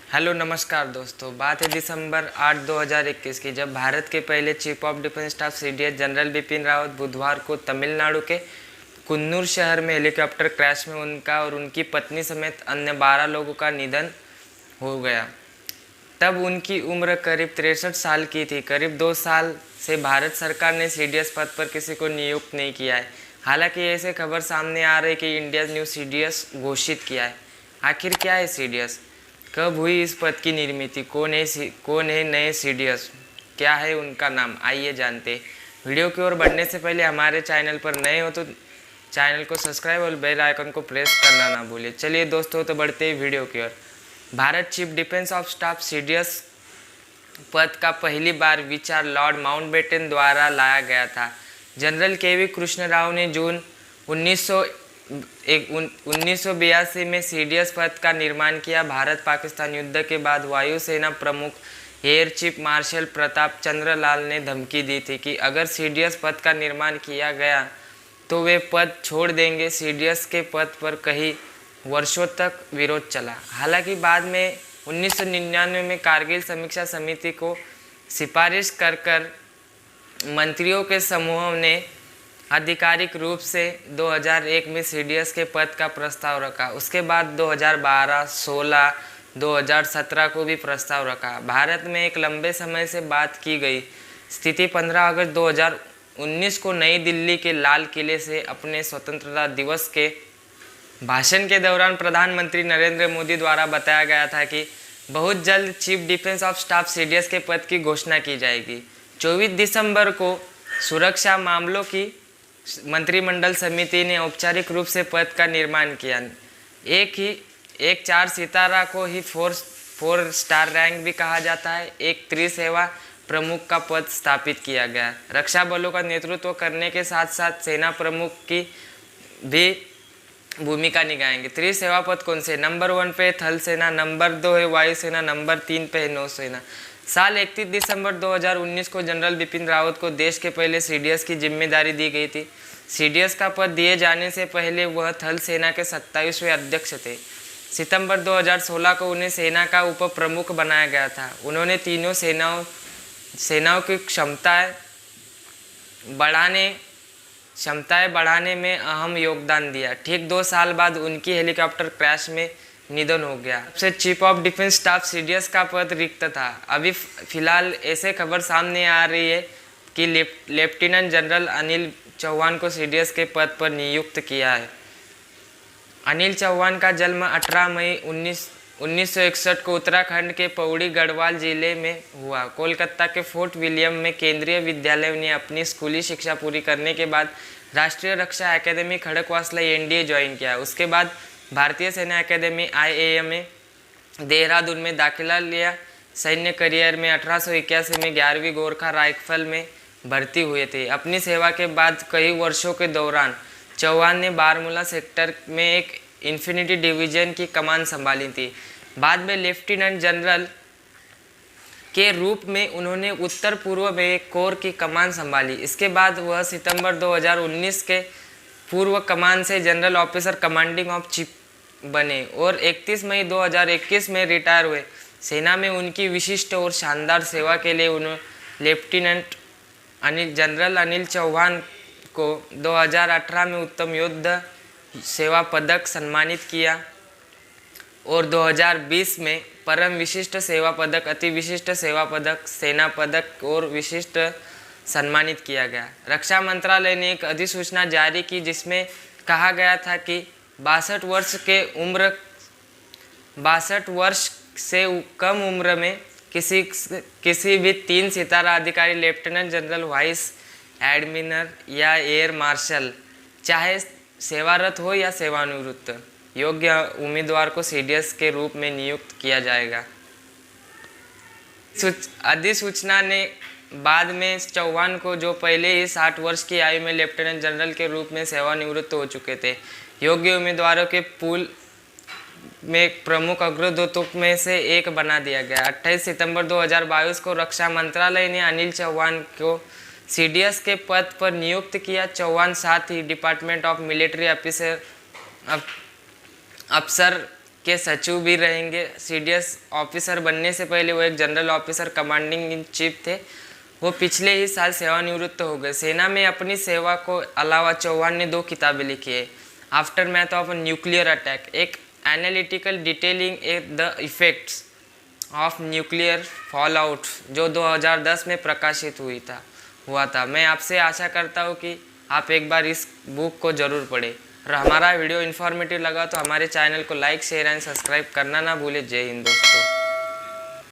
Hello नमस्कार दोस्तों। बात है दिसंबर 8 2021 की, जब भारत के पहले chief of defence staff CDS general Bipin Rawat बुधवार को तमिलनाडु के कुन्नूर शहर में हेलीकॉप्टर क्रैश में उनका और उनकी पत्नी समेत अन्य 12 लोगों का निधन हो गया। तब उनकी उम्र करीब 63 साल की थी। करीब 2 साल से भारत सरकार ने सीडीएस पद पर किसी को नियुक्त नहीं किया है। हालांकि ऐसे खबर सामने आ रही कि इंडिया न्यू सीडीएस घोषित किया है। आखिर क्या है सीडीएस, कब हुई इस पद की निर्मित, कौन है नए सीडीएस, क्या है उनका नाम, आइए जानते हैं। वीडियो की ओर बढ़ने से पहले हमारे चैनल पर नए हो तो चैनल को सब्सक्राइब और बेल आइकन को प्रेस करना ना भूलिए। चलिए दोस्तों, तो बढ़ते हैं वीडियो की ओर। Bharat chief defence of staff CDS पद का पहली बार विचार लॉर्ड माउंटबेटन द्वारा लाया गया था। जनरल केवी कृष्ण राव ने जून 1982 में सीडीएस पद का निर्माण किया। भारत पाकिस्तान युद्ध के बाद वायुसेना प्रमुख air chief marshal Pratap Chandra लाल ने धमकी दी थी कि अगर सीडीएस पद का निर्माण किया गया तो वे पद छोड़ देंगे। सीडीएस के पद पर कई वर्षों तक विरोध चला। हालांकि बाद में 1999 में कारगिल समीक्षा समिति को सिफारिश कर मंत्रियों के समूह ने आधिकारिक रूप से 2001 में सीडीएस के पद का प्रस्ताव रखा। उसके बाद 2012, 16, 2017 को भी प्रस्ताव रखा। भारत में एक लंबे समय से बात की गई स्थिति 15 अगस्त 2019 को नई दिल्ली के लाल किले से अपने स्वतंत्रता दिवस के भाषण के दौरान प्रधानमंत्री नरेंद्र मोदी द्वारा बताया गया था कि बहुत जल्द chief defence of staff CDS के पद की घोषणा की जाएगी। 24 दिसंबर को सुरक्षा मामलों की मंत्रिमंडल समिति ने औपचारिक रूप से पद का निर्माण किया। एक 4 सितारा को ही 4 स्टार रैंक भी कहा जाता है। एक त्रिसेवा प्रमुख का पद स्थापित किया गया। रक्षा बलों का नेतृत्व करने के साथ साथ सेना प्रमुख की भी भूमिका निभाएंगे। त्रिसेवा पद कौन से? नंबर 1 पे थल सेना, नंबर 2 है वायुसेना, नंबर 3 पे है नौसेना। साल 31 दिसंबर 2019 को जनरल बिपिन रावत को देश के पहले सीडीएस की जिम्मेदारी दी गई थी। सीडीएस का पद दिए जाने से पहले वह थल सेना के 27वें अध्यक्ष थे। सितंबर 2016 को उन्हें सेना का उप प्रमुख बनाया गया था। उन्होंने तीनों सेनाओं की क्षमताएं बढ़ाने में अहम योगदान दिया। ठीक 2 साल बाद उनकी हेलीकॉप्टर क्रैश में निधन हो गया। सबसे chief of defence staff CDS का पद रिक्त था। अभी फिलहाल ऐसे खबर सामने आ रही है कि लेफ्टिनेंट जनरल अनिल चौहान को सीडीएस के पद पर नियुक्त किया है। अनिल चौहान का जन्म 18 मई 1961 को उत्तराखंड के पौड़ी गढ़वाल जिले में हुआ। कोलकाता के फोर्ट विलियम में केंद्रीय विद्यालय ने अपनी स्कूली शिक्षा पूरी करने के बाद राष्ट्रीय रक्षा अकादमी खड़गवासला एनडीए ज्वाइन किया। उसके बाद भारतीय सेना अकादमी IAM में देहरादून में दाखिला लिया। सैन्य करियर में 1881 में 11वीं गोरखा राइफल में भर्ती हुए थे। अपनी सेवा के बाद कई वर्षों के दौरान चौहान ने बारमूला सेक्टर में एक इन्फिनिटी डिवीजन की कमान संभाली थी। बाद में लेफ्टिनेंट जनरल के रूप में उन्होंने उत्तर पूर्व में एक कोर की कमान संभाली। इसके बाद वह सितंबर 2019 के पूर्व कमान से general officer commanding of chief बने और 31 मई 2021 में रिटायर हुए। सेना में उनकी विशिष्ट और शानदार सेवा के लिए उन्होंने लेफ्टिनेंट जनरल अनिल चौहान को 2018 में उत्तम योद्धा सेवा पदक सम्मानित किया और 2020 में परम विशिष्ट सेवा पदक, अति विशिष्ट सेवा पदक, सेना पदक और विशिष्ट सम्मानित किया गया। रक्षा मंत्रालय ने एक अधिसूचना जारी की जिसमें कहा गया था कि 62 वर्ष से कम उम्र में किसी भी 3 सितारा अधिकारी, लेफ्टिनेंट जनरल, वाइस एडमिरल या एयर मार्शल, चाहे सेवारत हो या सेवानिवृत्त, योग्य उम्मीदवार को सीडीएस के रूप में नियुक्त किया जाएगा। अधिसूचना ने बाद में चौहान को, जो पहले ही 60 वर्ष की आयु में लेफ्टिनेंट जनरल के रूप में सेवानिवृत्त हो चुके थे, योग्य उम्मीदवारों के पूल में प्रमुख अग्रदूतों में से एक बना दिया गया। 28 सितंबर 2022 को रक्षा मंत्रालय ने अनिल चौहान को सीडीएस के पद पर नियुक्त किया। चौहान साथ ही डिपार्टमेंट ऑफ मिलिट्री अफसर के सचिव भी रहेंगे। सीडीएस ऑफिसर बनने से पहले वो एक general officer commanding in chief थे। वो पिछले ही साल सेवानिवृत्त हो गए। सेना में अपनी सेवा को अलावा चौहान ने 2 किताबें लिखी है, aftermath of nuclear attack, एक analytical detailing the effects of nuclear fallout, जो 2010 में प्रकाशित हुआ था। मैं आपसे आशा करता हूँ कि आप एक बार इस बुक को ज़रूर पढ़ें। और हमारा वीडियो इन्फॉर्मेटिव लगा तो हमारे चैनल को लाइक, शेयर एंड सब्सक्राइब करना ना भूलें। जय हिंद दोस्तों।